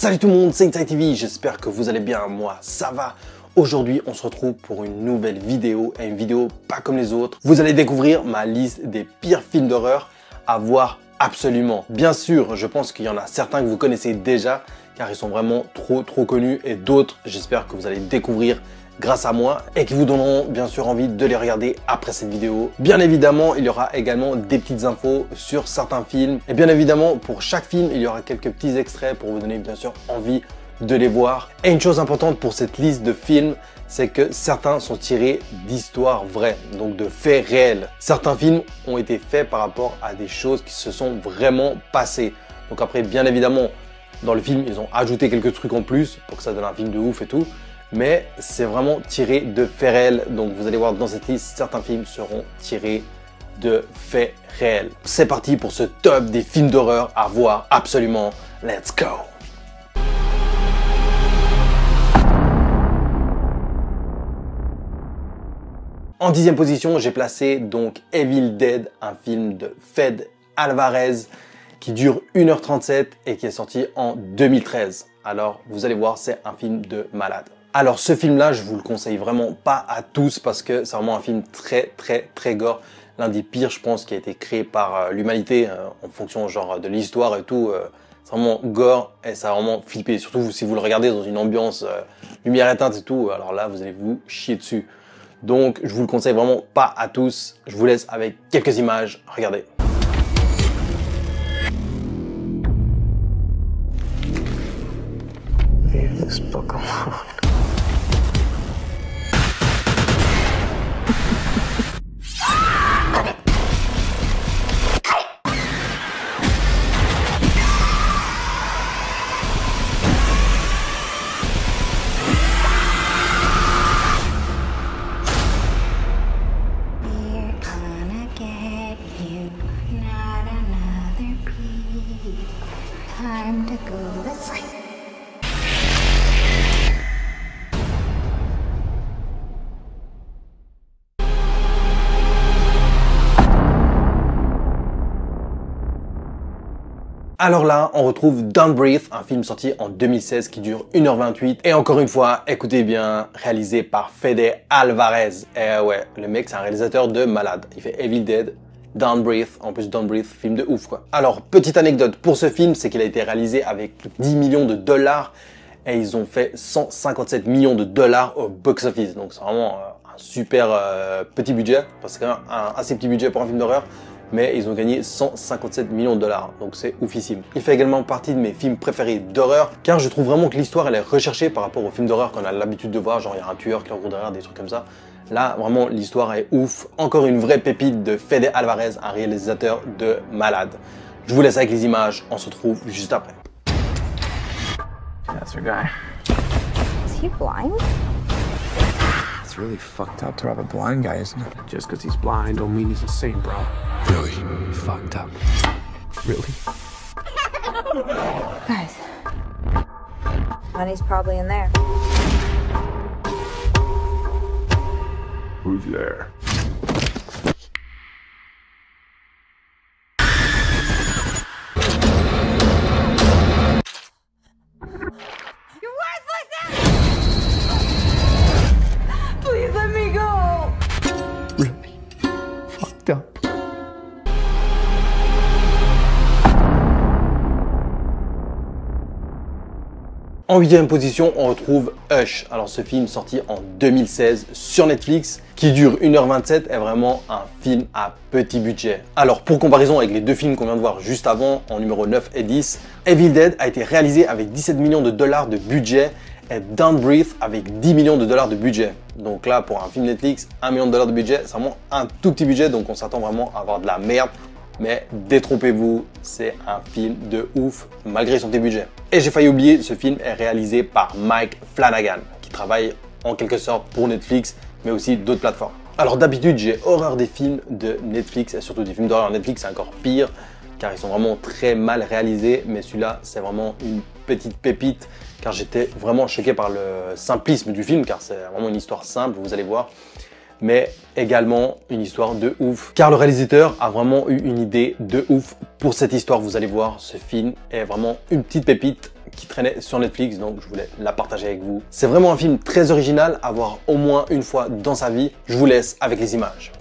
Salut tout le monde, c'est Inside TV, j'espère que vous allez bien, moi ça va. Aujourd'hui on se retrouve pour une nouvelle vidéo, et une vidéo pas comme les autres. Vous allez découvrir ma liste des pires films d'horreur à voir absolument. Bien sûr, je pense qu'il y en a certains que vous connaissez déjà, car ils sont vraiment trop connus, et d'autres j'espère que vous allez découvrir grâce à moi et qui vous donneront bien sûr envie de les regarder après cette vidéo. Bien évidemment, il y aura également des petites infos sur certains films et bien évidemment pour chaque film, il y aura quelques petits extraits pour vous donner bien sûr envie de les voir. Et une chose importante pour cette liste de films, c'est que certains sont tirés d'histoires vraies, donc de faits réels. Certains films ont été faits par rapport à des choses qui se sont vraiment passées. Donc après, bien évidemment, dans le film, ils ont ajouté quelques trucs en plus pour que ça donne un film de ouf et tout. Mais c'est vraiment tiré de faits réels. Donc vous allez voir dans cette liste, certains films seront tirés de faits réels. C'est parti pour ce top des films d'horreur à voir absolument. Let's go! En 10e position, j'ai placé donc Evil Dead, un film de Fede Alvarez qui dure 1h37 et qui est sorti en 2013. Alors vous allez voir, c'est un film de malade. Alors ce film-là, je vous le conseille vraiment pas à tous parce que c'est vraiment un film très gore. L'un des pires, je pense, qui a été créé par l'humanité en fonction genre de l'histoire et tout. C'est vraiment gore et ça a vraiment flippé. Surtout si vous le regardez dans une ambiance lumière éteinte et tout. Alors là, vous allez vous chier dessus. Donc je vous le conseille vraiment pas à tous. Je vous laisse avec quelques images. Regardez. Leave this book alone. Time to go to sleep. Alors là, on retrouve Don't Breathe, un film sorti en 2016 qui dure 1h28. Et encore une fois, écoutez bien, réalisé par Fede Alvarez. Et ouais, le mec, c'est un réalisateur de malade. Il fait Evil Dead, Don't Breathe, en plus Don't Breathe, film de ouf quoi. Alors, petite anecdote pour ce film, c'est qu'il a été réalisé avec 10 millions de dollars et ils ont fait 157 millions de dollars au box-office. Donc c'est vraiment un super petit budget, parce que c'est quand même un assez petit budget pour un film d'horreur, mais ils ont gagné 157 millions de dollars, donc c'est oufissime. Il fait également partie de mes films préférés d'horreur, car je trouve vraiment que l'histoire elle est recherchée par rapport aux films d'horreur qu'on a l'habitude de voir, genre il y a un tueur qui leur court derrière, des trucs comme ça. Là, vraiment, l'histoire est ouf. Encore une vraie pépite de Fede Alvarez, un réalisateur de malade. Je vous laisse avec les images, on se retrouve juste après. That's your guy. Is he blind? It's really fucked up to have a blind guy, isn't it? Just because he's blind don't mean he's a saint, bro. Really fucked up. Really? Guys. Money's probably in there. Who's there? You're worthless! Please let me go! Really fucked up. En 8e position, on retrouve Hush. Alors ce film sorti en 2016 sur Netflix qui dure 1h27 est vraiment un film à petit budget. Alors pour comparaison avec les deux films qu'on vient de voir juste avant, en numéro 9 et 10, Evil Dead a été réalisé avec 17 millions de dollars de budget et Don't Breathe avec 10 millions de dollars de budget. Donc là pour un film Netflix, 1 million de dollars de budget, c'est vraiment un tout petit budget, donc on s'attend vraiment à avoir de la merde. Mais détrompez-vous, c'est un film de ouf malgré son petit budget. Et j'ai failli oublier, ce film est réalisé par Mike Flanagan, qui travaille en quelque sorte pour Netflix, mais aussi d'autres plateformes. Alors d'habitude, j'ai horreur des films de Netflix, et surtout des films d'horreur Netflix, c'est encore pire, car ils sont vraiment très mal réalisés, mais celui-là, c'est vraiment une petite pépite, car j'étais vraiment choqué par le simplisme du film, car c'est vraiment une histoire simple, vous allez voir. mais également une histoire de ouf. Car le réalisateur a vraiment eu une idée de ouf pour cette histoire. Vous allez voir, ce film est vraiment une petite pépite qui traînait sur Netflix, donc je voulais la partager avec vous. C'est vraiment un film très original à voir au moins une fois dans sa vie. Je vous laisse avec les images.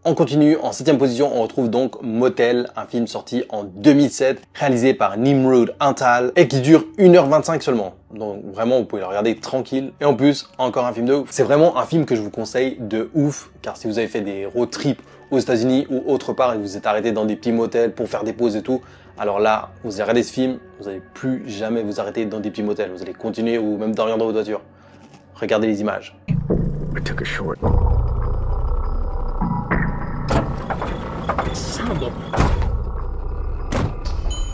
On continue, en 7e position, on retrouve donc Motel, un film sorti en 2007, réalisé par Nimrod Antal et qui dure 1h25 seulement. Donc vraiment, vous pouvez le regarder tranquille. Et en plus, encore un film de ouf. C'est vraiment un film que je vous conseille de ouf, car si vous avez fait des road trips aux États-Unis ou autre part et que vous êtes arrêté dans des petits motels pour faire des pauses et tout, alors là, vous allez regarder ce film, vous n'allez plus jamais vous arrêter dans des petits motels. Vous allez continuer ou même dormir dans votre voiture. Regardez les images. I took a short.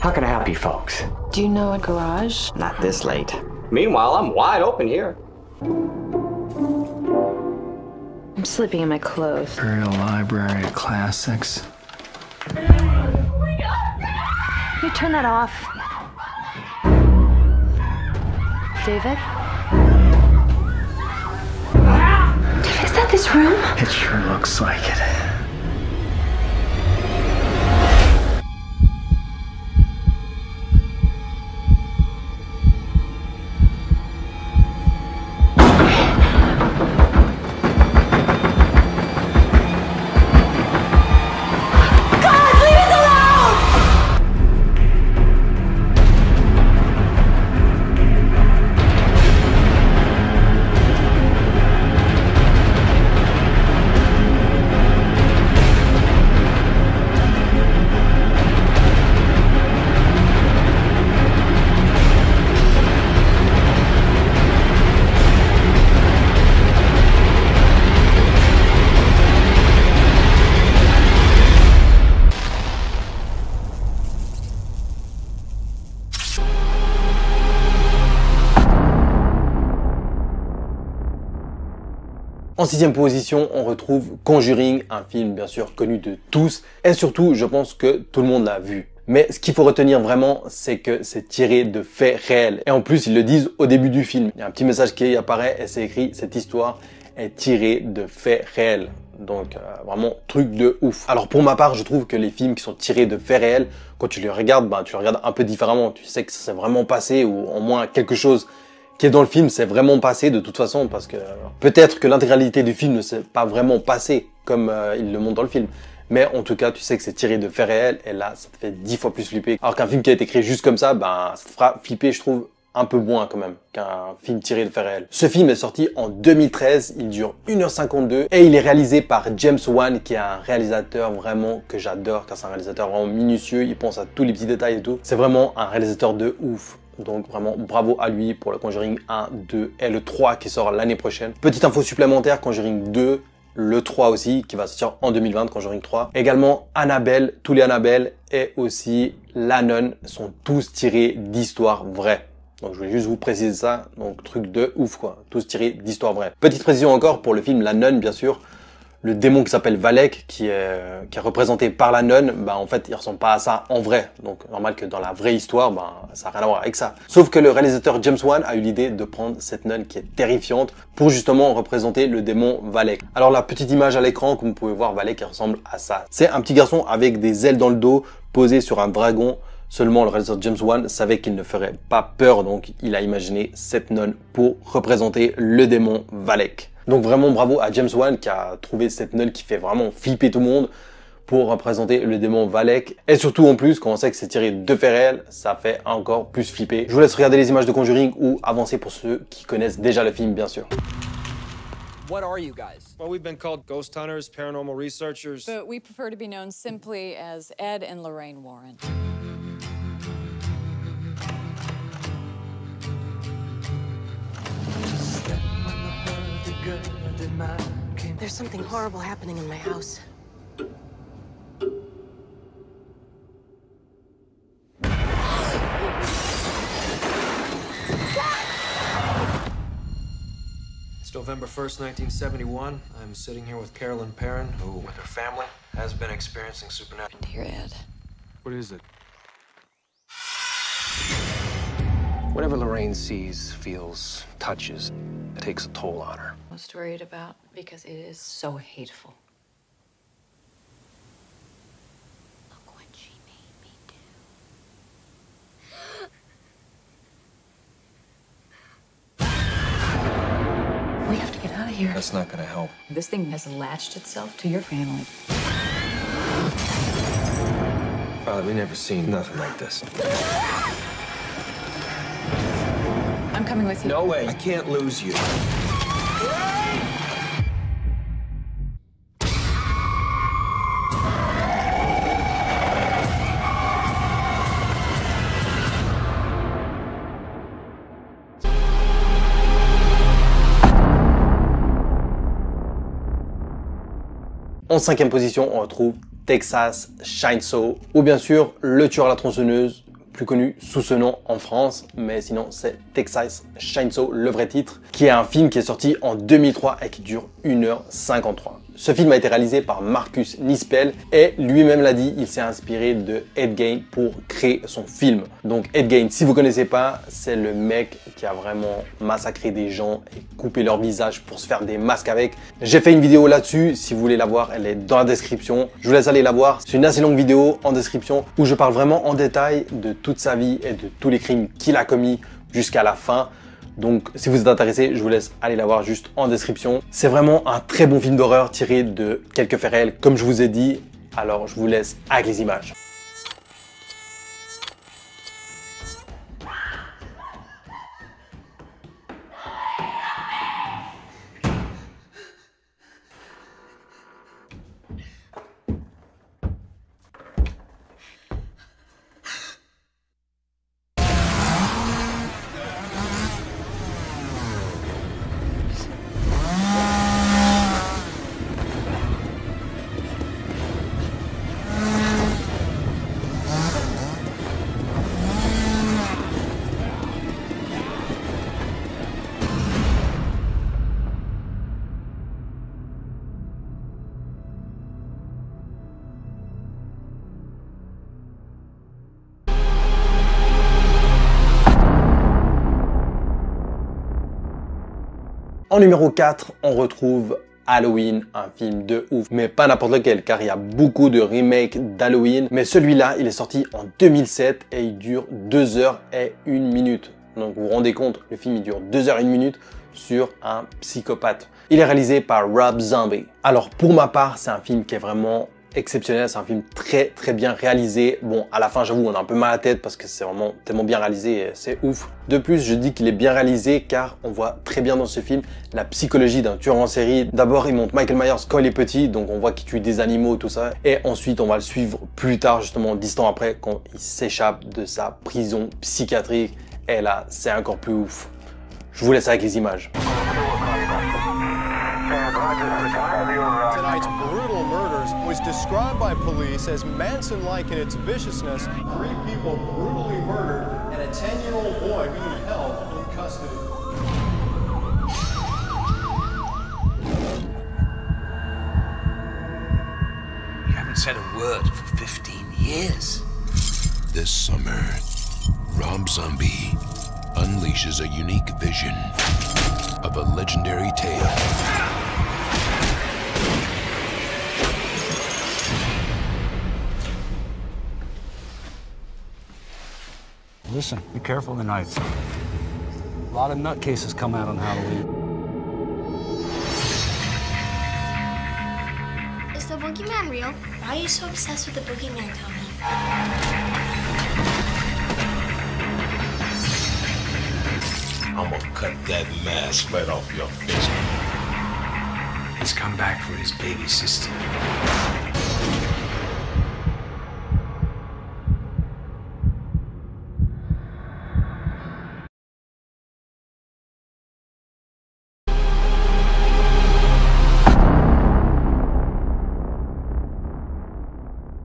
How can I help you folks? Do you know a garage? Not this late. Meanwhile, I'm wide open here. I'm slipping in my clothes. Imperial Library of Classics. You turn that off. David? Is that this room? It sure looks like it. En 6e position, on retrouve Conjuring, un film bien sûr connu de tous et surtout, je pense que tout le monde l'a vu. Mais ce qu'il faut retenir vraiment, c'est que c'est tiré de faits réels. Et en plus, ils le disent au début du film. Il y a un petit message qui apparaît et c'est écrit « Cette histoire est tirée de faits réels ». Donc vraiment truc de ouf. Alors pour ma part, je trouve que les films qui sont tirés de faits réels, quand tu les regardes, tu les regardes un peu différemment. Tu sais que ça s'est vraiment passé ou au moins quelque chose qui est dans le film, c'est vraiment passé de toute façon, parce que peut-être que l'intégralité du film ne s'est pas vraiment passé comme il le montre dans le film. Mais en tout cas, tu sais que c'est tiré de faits réels, et là, ça te fait 10 fois plus flipper. Alors qu'un film qui a été créé juste comme ça, ça te fera flipper, je trouve, un peu moins quand même qu'un film tiré de faits réels. Ce film est sorti en 2013, il dure 1h52, et il est réalisé par James Wan, qui est un réalisateur vraiment que j'adore, car c'est un réalisateur vraiment minutieux, il pense à tous les petits détails et tout. C'est vraiment un réalisateur de ouf. Donc vraiment bravo à lui pour le Conjuring 1, 2 et le 3 qui sort l'année prochaine. Petite info supplémentaire, Conjuring 2, le 3 aussi qui va sortir en 2020, Conjuring 3. Également Annabelle, tous les Annabelle et aussi La Nonne sont tous tirés d'histoires vraies. Donc je voulais juste vous préciser ça, donc truc de ouf quoi, tous tirés d'histoires vraies. Petite précision encore pour le film La Nonne bien sûr. Le démon qui s'appelle Valek, qui est représenté par la nonne, en fait, il ressemble pas à ça en vrai. Donc, normal que dans la vraie histoire, ça n'a rien à voir avec ça. Sauf que le réalisateur James Wan a eu l'idée de prendre cette nonne qui est terrifiante pour justement représenter le démon Valek. Alors, la petite image à l'écran, comme vous pouvez voir, Valek, il ressemble à ça. C'est un petit garçon avec des ailes dans le dos, posé sur un dragon. Seulement, le réalisateur James Wan savait qu'il ne ferait pas peur, donc il a imaginé cette nonne pour représenter le démon Valek. Donc vraiment bravo à James Wan qui a trouvé cette nonne qui fait vraiment flipper tout le monde. pour représenter le démon Valek. Et surtout en plus, quand on sait que c'est tiré de faits réels, ça fait encore plus flipper. Je vous laisse regarder les images de Conjuring ou avancer pour ceux qui connaissent déjà le film, bien sûr. What are you guys? Well, we've been called ghost hunters, paranormal researchers. But we prefer to be known simply as Ed and Lorraine Warren. There's something horrible happening in my house. It's November 1st, 1971. I'm sitting here with Carolyn Perrin, who, with her family, has been experiencing supernatural. Dear Ed. What is it? Whatever Lorraine sees, feels, touches, it takes a toll on her. Most worried about because it is so hateful. Look what she made me do. We have to get out of here. That's not gonna help. This thing has latched itself to your family. Father, we never seen nothing like this. I'm coming with you. No way. I can't lose you. En 5e position, on retrouve Texas Chainsaw, ou bien sûr Le Tueur à la tronçonneuse, plus connu sous ce nom en France, mais sinon c'est Texas Chainsaw, le vrai titre, qui est un film qui est sorti en 2003 et qui dure 1h53. Ce film a été réalisé par Marcus Nispel et lui-même l'a dit, il s'est inspiré de Ed Gein pour créer son film. Donc Ed Gein, si vous connaissez pas, c'est le mec qui a vraiment massacré des gens et coupé leur visage pour se faire des masques avec. J'ai fait une vidéo là-dessus, si vous voulez la voir, elle est dans la description. Je vous laisse aller la voir. C'est une assez longue vidéo en description où je parle vraiment en détail de toute sa vie et de tous les crimes qu'il a commis jusqu'à la fin. Donc si vous êtes intéressé, je vous laisse aller la voir juste en description. C'est vraiment un très bon film d'horreur tiré de quelques faits réels, comme je vous ai dit. Alors je vous laisse avec les images. En numéro 4, on retrouve Halloween, un film de ouf, mais pas n'importe lequel, car il y a beaucoup de remakes d'Halloween, mais celui-là, il est sorti en 2007 et il dure 2h01. Donc vous vous rendez compte, le film il dure 2h01 sur un psychopathe. Il est réalisé par Rob Zombie. Alors pour ma part, c'est un film qui est vraiment exceptionnel, c'est un film très bien réalisé. Bon, à la fin, j'avoue, on a un peu mal à la tête parce que c'est vraiment tellement bien réalisé et c'est ouf. De plus, je dis qu'il est bien réalisé car on voit très bien dans ce film la psychologie d'un tueur en série. D'abord, il montre Michael Myers quand il est petit, donc on voit qu'il tue des animaux, tout ça. Et ensuite, on va le suivre plus tard, justement 10 ans après, quand il s'échappe de sa prison psychiatrique. Et là, c'est encore plus ouf. Je vous laisse avec les images. Tonight's brutal murders was described by police as Manson-like in its viciousness. 3 people brutally murdered and a 10-year-old boy being held in custody. You haven't said a word for 15 years. This summer, Rob Zombie unleashes a unique vision of a legendary tale. Listen, be careful tonight. A lot of nutcases come out on Halloween. Is the boogeyman real? Why are you so obsessed with the boogeyman, Tommy? I'm gonna cut that mask right off your face. He's come back for his baby sister.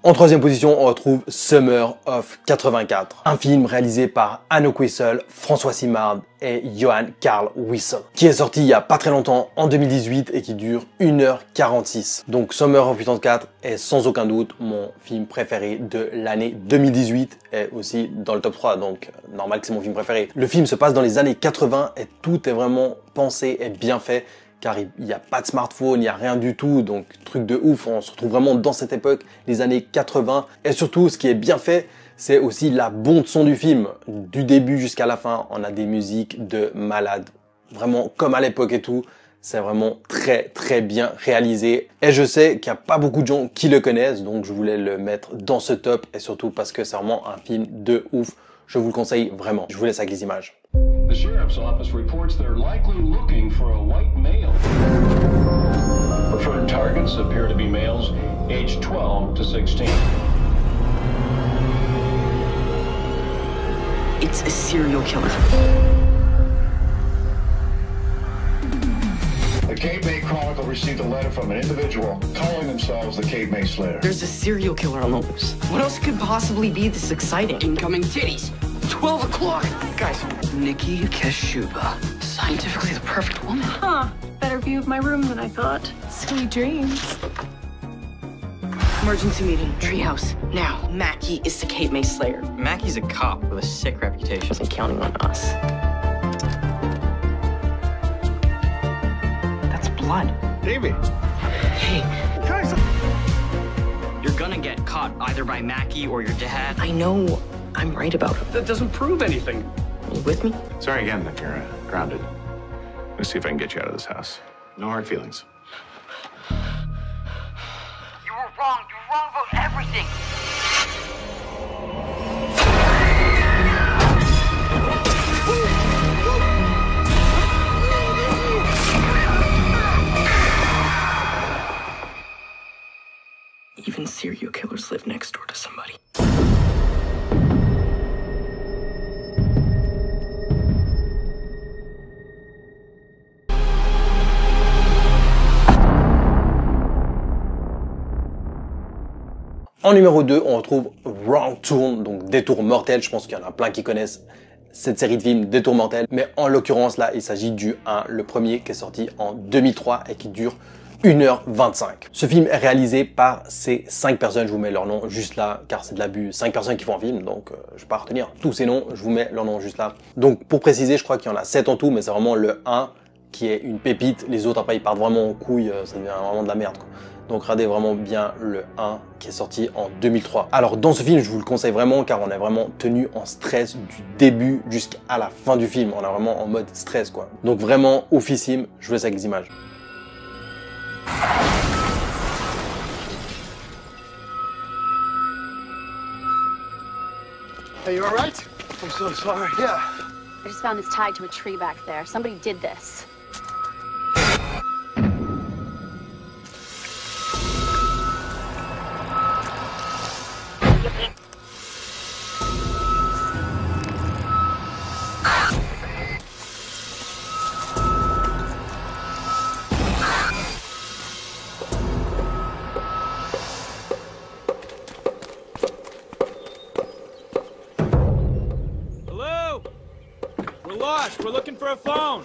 En troisième position, on retrouve Summer of 84, un film réalisé par Anouk Wissel, François Simard et Johan Carl Wissel, qui est sorti il y a pas très longtemps, en 2018, et qui dure 1h46. Donc Summer of 84 est sans aucun doute mon film préféré de l'année 2018, et aussi dans le top 3, donc normal que c'est mon film préféré. Le film se passe dans les années 80 et tout est vraiment pensé et bien fait, car il n'y a pas de smartphone, il n'y a rien du tout, donc truc de ouf, on se retrouve vraiment dans cette époque, les années 80, et surtout ce qui est bien fait, c'est aussi la bande son du film, du début jusqu'à la fin, on a des musiques de malade, vraiment comme à l'époque et tout, c'est vraiment très très bien réalisé, et je sais qu'il n'y a pas beaucoup de gens qui le connaissent, donc je voulais le mettre dans ce top, et surtout parce que c'est vraiment un film de ouf, je vous le conseille vraiment. Je vous laisse avec les images. The sheriff's office reports they're likely looking for a white male. Preferred targets appear to be males aged 12 to 16. It's a serial killer. The Cape May Chronicle received a letter from an individual calling themselves the Cape May Slayer. There's a serial killer on the loose. What else could possibly be this exciting? Incoming titties. 12 o'clock. Guys, Nikki Keshuba. Scientifically the perfect woman. Huh. Better view of my room than I thought. Sweet dreams. Emergency meeting. Treehouse. Now, Mackie is the Cape May Slayer. Mackie's a cop with a sick reputation. Wasn't counting on us. That's blood. Davey. Hey. Guys. You're gonna get caught either by Mackie or your dad. I know I'm right about it. That doesn't prove anything. Are you with me? Sorry again if you're grounded. Let me see if I can get you out of this house. No hard feelings. You were wrong. You were wrong about everything. Even serial killers live next door to somebody. En numéro 2, on retrouve Wrong Turn, donc Détour mortel. Je pense qu'il y en a plein qui connaissent cette série de films Détour mortel. Mais en l'occurrence, là, il s'agit du 1, le premier qui est sorti en 2003 et qui dure 1h25. Ce film est réalisé par ces 5 personnes. Je vous mets leur nom juste là, car c'est de l'abus. 5 personnes qui font un film, donc je vais pas retenir tous ces noms. Je vous mets leur nom juste là. Donc pour préciser, je crois qu'il y en a 7 en tout, mais c'est vraiment le 1 qui est une pépite. Les autres, après, ils partent vraiment en couille. Ça devient vraiment de la merde, quoi. Donc regardez vraiment bien le 1 qui est sorti en 2003. Alors dans ce film, je vous le conseille vraiment car on est vraiment tenu en stress du début jusqu'à la fin du film. On est vraiment en mode stress, quoi. Donc vraiment oufissime. Je vous laisse avec les images. Hey, you all right? I'm so sorry. Yeah. I just found this tied to a tree back there. Somebody did this. We're looking for a phone.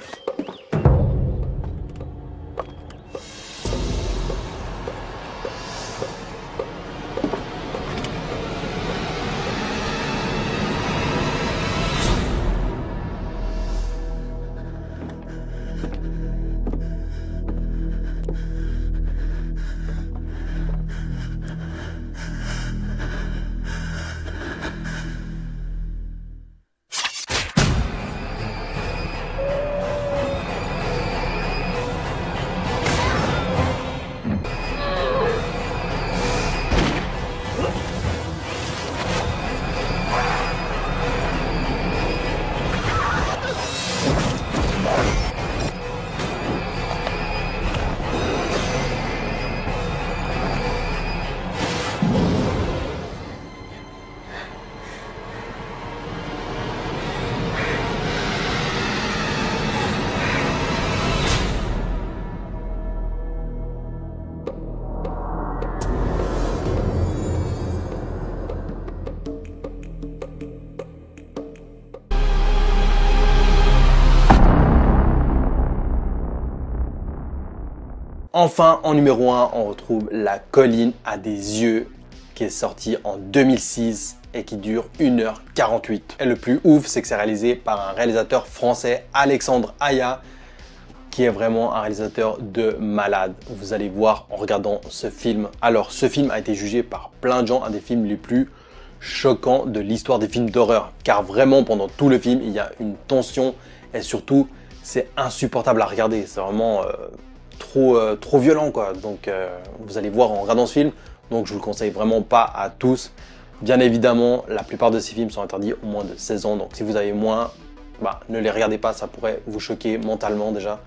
Enfin, en numéro 1, on retrouve La colline à des yeux, qui est sorti en 2006 et qui dure 1h48. Et le plus ouf, c'est que c'est réalisé par un réalisateur français, Alexandre Aja, qui est vraiment un réalisateur de malade. Vous allez voir en regardant ce film. Alors, ce film a été jugé par plein de gens un des films les plus choquants de l'histoire des films d'horreur. Car vraiment, pendant tout le film, il y a une tension et surtout, c'est insupportable à regarder. C'est vraiment trop violent, quoi. Donc, vous allez voir en regardant ce film. Donc, je vous le conseille vraiment pas à tous. Bien évidemment, la plupart de ces films sont interdits au moins de 16 ans. Donc, si vous avez moins, ne les regardez pas. Ça pourrait vous choquer mentalement déjà.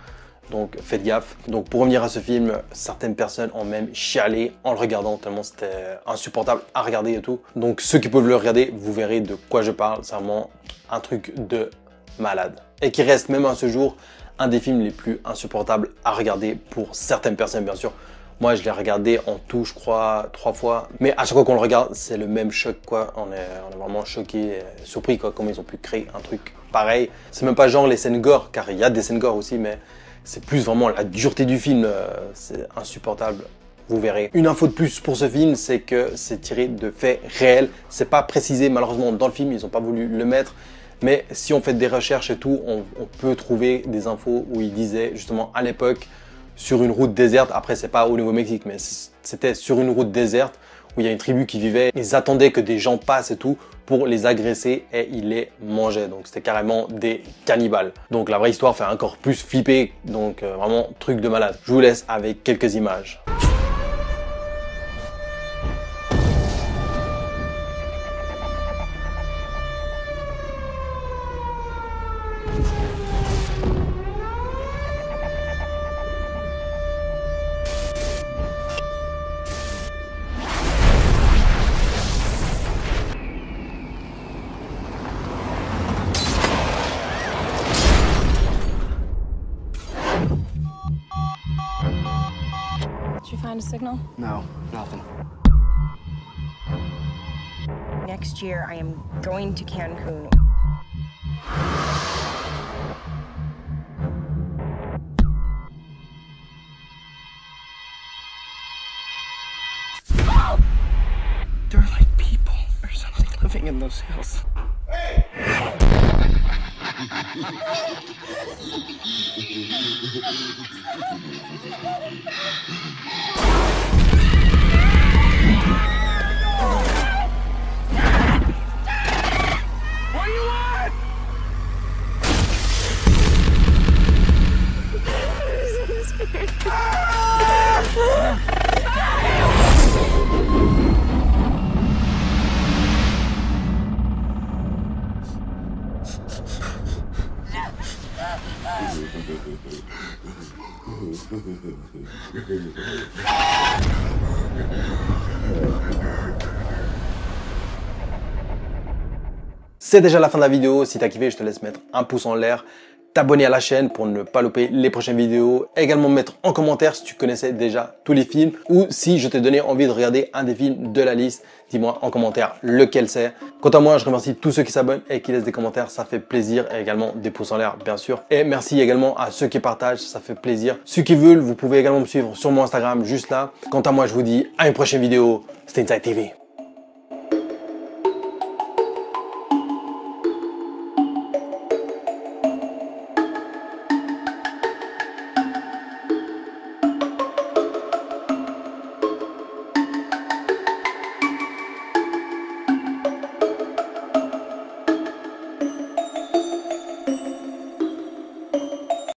Donc faites gaffe. Donc pour revenir à ce film, certaines personnes ont même chialé en le regardant tellement c'était insupportable à regarder et tout. Donc ceux qui peuvent le regarder, vous verrez de quoi je parle. C'est vraiment un truc de malade. Et qui reste même à ce jour un des films les plus insupportables à regarder pour certaines personnes bien sûr. Moi je l'ai regardé en tout je crois 3 fois. Mais à chaque fois qu'on le regarde, c'est le même choc quoi. On est vraiment choqué, surpris quoi, comment ils ont pu créer un truc pareil. C'est même pas genre les scènes gore, car il y a des scènes gore aussi, mais c'est plus vraiment la dureté du film, c'est insupportable, vous verrez. Une info de plus pour ce film, c'est que c'est tiré de faits réels. C'est pas précisé malheureusement dans le film, ils n'ont pas voulu le mettre. Mais si on fait des recherches et tout, on peut trouver des infos où ils disaient justement à l'époque, sur une route déserte, après c'est pas au Nouveau-Mexique, mais c'était sur une route déserte, où il y a une tribu qui vivait, ils attendaient que des gens passent et tout pour les agresser et ils les mangeaient. Donc c'était carrément des cannibales. Donc la vraie histoire fait encore plus flipper, donc vraiment truc de malade. Je vous laisse avec quelques images. Did you find a signal? No, nothing. Next year, I am going to Cancun. There are like people or something living in those hills. Hey! What do you want? C'est déjà la fin de la vidéo. Si t'as kiffé, je te laisse mettre un pouce en l'air, t'abonner à la chaîne pour ne pas louper les prochaines vidéos, également mettre en commentaire si tu connaissais déjà tous les films ou si je t'ai donné envie de regarder un des films de la liste. Dis-moi en commentaire lequel c'est. Quant à moi, je remercie tous ceux qui s'abonnent et qui laissent des commentaires, ça fait plaisir, et également des pouces en l'air bien sûr. Et merci également à ceux qui partagent, ça fait plaisir. Ceux qui veulent, vous pouvez également me suivre sur mon Instagram juste là. Quant à moi, je vous dis à une prochaine vidéo. C'était Inside TV.